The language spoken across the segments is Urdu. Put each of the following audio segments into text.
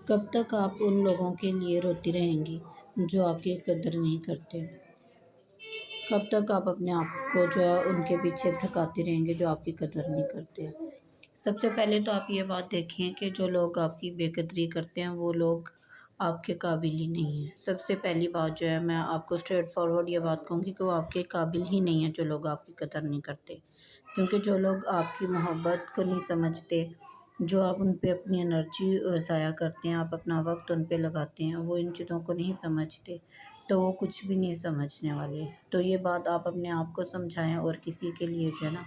کب تک آپ ان لوگوں کے لیے روتی رہیں گی جو آپ کی قدر نہیں کرتے؟ کب تک آپ اپنے آپ کو جو ہے ان کے پیچھے تھکاتے رہیں گے جو آپ کی قدر نہیں کرتے؟ سب سے پہلے تو آپ یہ بات دیکھیں کہ جو لوگ آپ کی بے قدری کرتے ہیں وہ لوگ آپ کے قابل ہی نہیں ہیں۔ سب سے پہلی بات جو ہے، میں آپ کو اسٹریٹ فارورڈ یہ بات کہوں گی کہ وہ آپ کے قابل ہی نہیں ہیں جو لوگ آپ کی قدر نہیں کرتے، کیونکہ جو لوگ آپ کی محبت کو نہیں سمجھتے، جو آپ ان پہ اپنی انرجی ضائع کرتے ہیں، آپ اپنا وقت ان پہ لگاتے ہیں، وہ ان چیزوں کو نہیں سمجھتے تو وہ کچھ بھی نہیں سمجھنے والے۔ تو یہ بات آپ اپنے آپ کو سمجھائیں اور کسی کے لیے جو ہے نا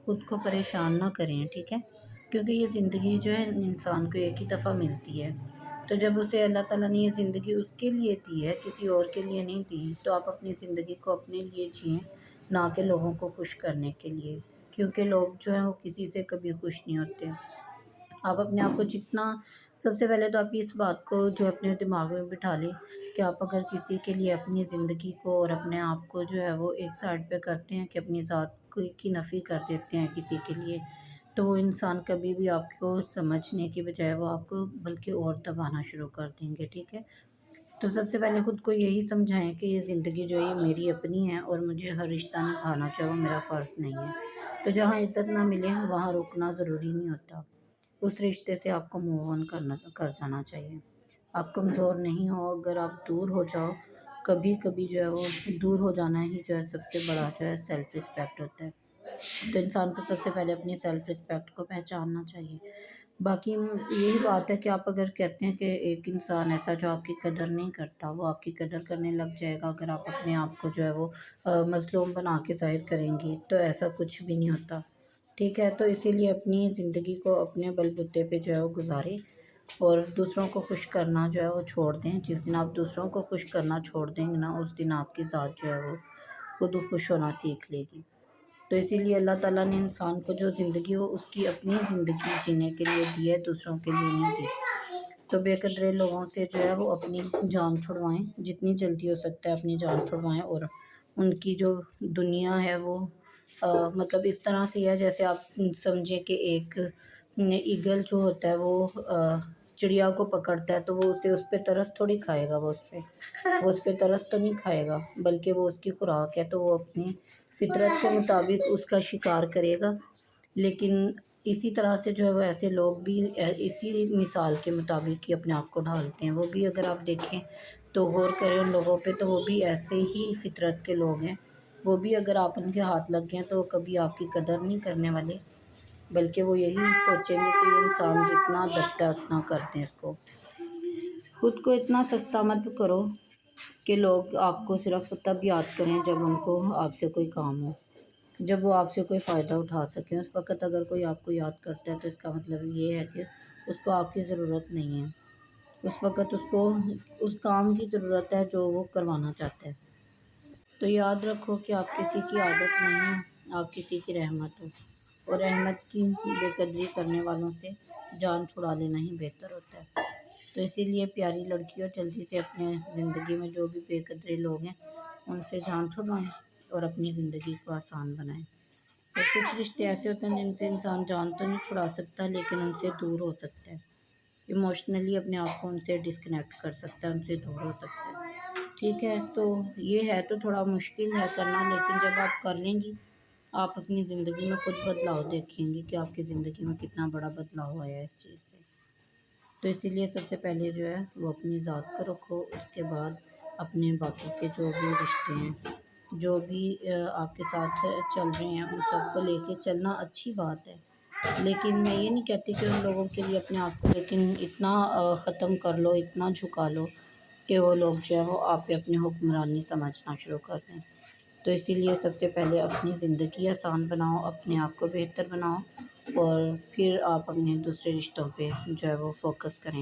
خود کو پریشان نہ کریں، ٹھیک ہے؟ کیونکہ یہ زندگی جو ہے انسان کو ایک ہی دفعہ ملتی ہے، تو جب اسے اللہ تعالیٰ نے یہ زندگی اس کے لیے دی ہے، کسی اور کے لیے نہیں دی، تو آپ اپنی زندگی کو اپنے لیے جئیں، نہ کہ لوگوں کو خوش کرنے کے لیے، کیونکہ لوگ جو ہیں وہ کسی سے کبھی خوش نہیں ہوتے۔ آپ اپنے آپ کو جتنا، سب سے پہلے تو آپ اس بات کو جو اپنے دماغ میں بٹھا لیں کہ آپ اگر کسی کے لیے اپنی زندگی کو اور اپنے آپ کو جو ہے وہ ایک سائڈ پہ کرتے ہیں کہ اپنی ذات کی نفی کر دیتے ہیں کسی کے لیے، تو وہ انسان کبھی بھی آپ کو سمجھنے کی بجائے وہ آپ کو بلکہ اور دبانا شروع کر دیں گے، ٹھیک ہے؟ تو سب سے پہلے خود کو یہی سمجھائیں کہ یہ زندگی جو ہے یہ میری اپنی ہے اور مجھے ہر رشتہ نبھانا چاہے وہ میرا فرض نہیں ہے۔ تو جہاں عزت نہ ملے وہاں رکنا ضروری نہیں ہوتا، اس رشتے سے آپ کو موو آن کر جانا چاہیے۔ آپ کمزور نہیں ہو، اگر آپ دور ہو جاؤ کبھی کبھی جو ہے وہ دور ہو جانا ہی جو ہے سب سے بڑا جو ہے سیلف رسپیکٹ ہوتا ہے۔ تو انسان کو سب سے پہلے اپنی سیلف رسپیکٹ کو پہچاننا چاہیے۔ باقی یہی بات ہے کہ آپ اگر کہتے ہیں کہ ایک انسان ایسا جو آپ کی قدر نہیں کرتا وہ آپ کی قدر کرنے لگ جائے گا اگر آپ اپنے آپ کو جو ہے وہ مظلوم بنا کے ظاہر کریں گی، تو ایسا کچھ بھی نہیں ہوتا، ٹھیک ہے؟ تو اسی لیے اپنی زندگی کو اپنے بل بوتے پہ جو ہے وہ گزاریں اور دوسروں کو خوش کرنا جو ہے وہ چھوڑ دیں۔ جس دن آپ دوسروں کو خوش کرنا چھوڑ دیں گے نا، اس دن آپ کی ذات جو ہے وہ خود خوش ہونا سیکھ لے گی۔ تو اسی لیے اللہ تعالیٰ نے انسان کو جو زندگی ہو اس کی اپنی زندگی جینے کے لیے دی ہے، دوسروں کے لیے نہیں دی۔ تو بے قدرے لوگوں سے جو ہے وہ اپنی جان چھڑوائیں، جتنی جلدی ہو سکتا ہے اپنی جان چھڑوائیں، اور ان کی جو دنیا ہے وہ مطلب اس طرح سے ہے جیسے آپ سمجھیں کہ ایک ایگل جو ہوتا ہے وہ چڑیا کو پکڑتا ہے تو وہ اس پہ ترس تھوڑی کھائے گا، وہ اس پہ ترس تو نہیں کھائے گا، بلکہ وہ اس کی خوراک ہے تو وہ اپنی فطرت کے مطابق اس کا شکار کرے گا۔ لیکن اسی طرح سے جو ہے وہ ایسے لوگ بھی اسی مثال کے مطابق ہی اپنے آپ کو ڈھالتے ہیں، وہ بھی اگر آپ دیکھیں تو غور کریں ان لوگوں پہ تو وہ بھی ایسے ہی فطرت کے لوگ ہیں، وہ بھی اگر آپ ان کے ہاتھ لگ گئے تو کبھی آپ کی قدر نہیں کرنے والے، بلکہ وہ یہی سوچیں گے کہ یہ انسان جتنا دبتا ہے اتنا کرتے ہیں اس کو۔ خود کو اتنا سستا مت کرو کہ لوگ آپ کو صرف تب یاد کریں جب ان کو آپ سے کوئی کام ہو، جب وہ آپ سے کوئی فائدہ اٹھا سکیں۔ اس وقت اگر کوئی آپ کو یاد کرتا ہے تو اس کا مطلب یہ ہے کہ اس کو آپ کی ضرورت نہیں ہے، اس وقت اس کو اس کام کی ضرورت ہے جو وہ کروانا چاہتا ہے۔ تو یاد رکھو کہ آپ کسی کی عادت نہیں ہو، آپ کسی کی رحمت ہو، اور رحمت کی بے قدری کرنے والوں سے جان چھڑا لینا ہی بہتر ہوتا ہے۔ تو اسی لیے پیاری لڑکیوں، جلدی سے اپنے زندگی میں جو بھی بے قدرے لوگ ہیں ان سے جان چھڑوائیں اور اپنی زندگی کو آسان بنائیں۔ اور کچھ رشتے ایسے ہوتے ہیں جن سے انسان جان تو نہیں چھڑا سکتا لیکن ان سے دور ہو سکتا ہے، ایموشنلی اپنے آپ کو ان سے ڈسکنیکٹ کر سکتا ہے، ان سے دور ہو سکتا ہے، ٹھیک ہے؟ تو یہ ہے تو تھوڑا مشکل ہے کرنا، لیکن جب آپ کر لیں گی آپ اپنی زندگی میں خود بدلاؤ دیکھیں گی کہ آپ کی زندگی میں کتنا بڑا بدلاؤ آیا ہے اس چیز سے۔ تو اسی لیے سب سے پہلے جو ہے وہ اپنی ذات کو رکھو، اس کے بعد اپنے باقی کے جو بھی رشتے ہیں، جو بھی آپ کے ساتھ چل رہے ہیں ان سب کو لے کے چلنا اچھی بات ہے، لیکن میں یہ نہیں کہتی کہ ان لوگوں کے لیے اپنے آپ کو لیکن اتنا ختم کر لو، اتنا جھکا لو کہ وہ لوگ جو ہے وہ آپ پہ اپنی حکمرانی سمجھنا شروع کر دیں۔ تو اسی لیے سب سے پہلے اپنی زندگی آسان بناؤ، اپنے آپ کو بہتر بناؤ، اور پھر آپ اپنے دوسرے رشتوں پہ جو ہے وہ فوکس کریں۔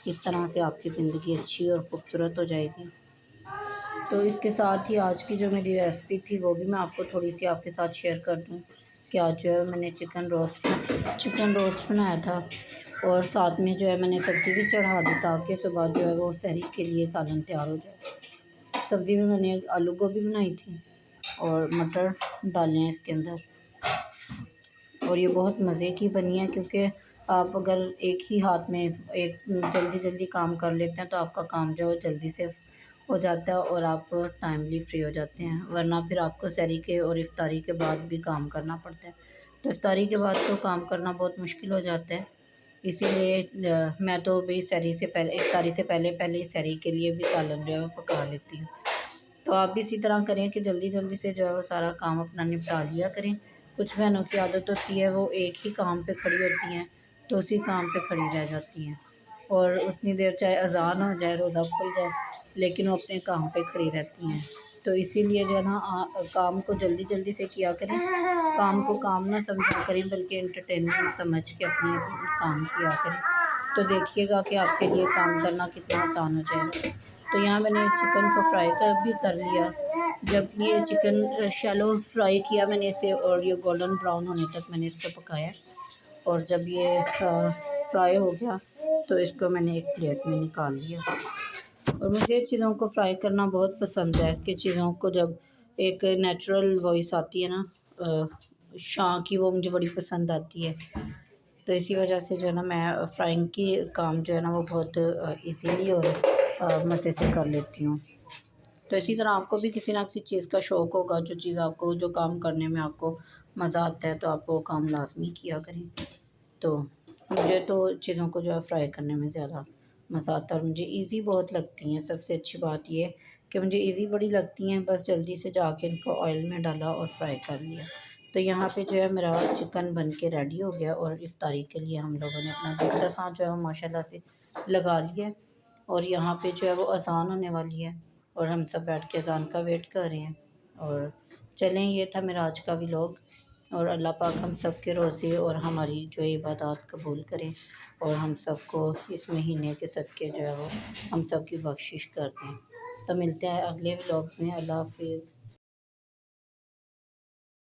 اس طرح سے آپ کی زندگی اچھی اور خوبصورت ہو جائے گی۔ تو اس کے ساتھ ہی آج کی جو میری ریسپی تھی وہ بھی میں آپ کو تھوڑی سی آپ کے ساتھ شیئر کر دوں کہ آج جو ہے میں نے چکن روسٹ بنایا تھا، اور ساتھ میں جو ہے میں نے سبزی بھی چڑھا دی تاکہ صبح جو ہے وہ سحری کے لیے سالن تیار ہو جائے۔ سبزی میں میں نے آلو گوبھی بنائی تھی اور مٹر ڈالے ہیں اس کے اندر، اور یہ بہت مزے کی بنی ہے کیونکہ آپ اگر ایک ہی ہاتھ میں ایک جلدی جلدی کام کر لیتے ہیں تو آپ کا کام جو ہے جلدی سے ہو جاتا ہے اور آپ ٹائملی فری ہو جاتے ہیں، ورنہ پھر آپ کو سحری کے اور افطاری کے بعد بھی کام کرنا پڑتا ہے، تو افطاری کے بعد تو کام کرنا بہت مشکل ہو جاتا ہے۔ اسی لیے میں تو بھی سحری سے پہلے افطاری سے پہلے پہلے سحری کے لیے بھی سالن جو ہے وہ پکا لیتی ہوں۔ تو آپ بھی اسی طرح کریں کہ جلدی جلدی سے جو ہے وہ سارا کام اپنا نپٹا لیا کریں۔ کچھ بہنوں کی عادت ہوتی ہے وہ ایک ہی کام پہ کھڑی ہوتی ہیں تو اسی کام پہ کھڑی رہ جاتی ہیں، اور اتنی دیر چاہے اذان ہو جائے روزہ کھل جائے لیکن وہ اپنے کام پہ کھڑی رہتی ہیں۔ تو اسی لیے جو ہے نا کام کو جلدی جلدی سے کیا کریں، کام کو کام نہ سمجھا کریں بلکہ انٹرٹینمنٹ سمجھ کے اپنی کام کیا کریں، تو دیکھیے گا کہ آپ کے لیے کام کرنا کتنا آسان ہو جائے گا۔ تو یہاں میں نے چکن کو فرائی بھی کر لیا۔ جب یہ چکن شیلو فرائی کیا میں نے اسے، اور یہ گولڈن براؤن ہونے تک میں نے اس کو پکایا، اور جب یہ فرائی ہو گیا تو اس کو میں نے ایک پلیٹ میں نکال لیا۔ اور مجھے چیزوں کو فرائی کرنا بہت پسند ہے کہ چیزوں کو جب ایک نیچرل وائس آتی ہے نا شاں کی، وہ مجھے بڑی پسند آتی ہے، تو اسی وجہ سے جو ہے نا میں فرائنگ کی کام جو ہے نا وہ بہت ایزیلی اور مزے سے کر لیتی ہوں۔ تو اسی طرح آپ کو بھی کسی نہ کسی چیز کا شوق ہوگا، جو چیز آپ کو، جو کام کرنے میں آپ کو مزہ آتا ہے تو آپ وہ کام لازمی کیا کریں۔ تو مجھے تو چیزوں کو جو ہے فرائی کرنے میں زیادہ مزہ آتا ہے، اور مجھے ایزی بہت لگتی ہیں۔ سب سے اچھی بات یہ ہے کہ مجھے ایزی بڑی لگتی ہیں، بس جلدی سے جا کے ان کو آئل میں ڈالا اور فرائی کر لیا۔ تو یہاں پہ جو ہے میرا چکن بن کے ریڈی ہو گیا، اور افطاری کے لیے ہم لوگوں نے اپنا دسترخوان جو ہے وہ ماشاءاللہ سے لگا لیا ہے، اور یہاں پہ جو ہے وہ اذان ہونے والی ہے اور ہم سب بیٹھ کے اذان کا ویٹ کر رہے ہیں۔ اور چلیں، یہ تھا میرا آج کا ولاگ، اور اللہ پاک ہم سب کے روزے اور ہماری جو عبادات قبول کریں، اور ہم سب کو اس مہینے کے صدقے جو ہے وہ ہم سب کی بخشش کر دیں۔ تو ملتے ہیں اگلے ولاگ میں۔ اللہ حافظ۔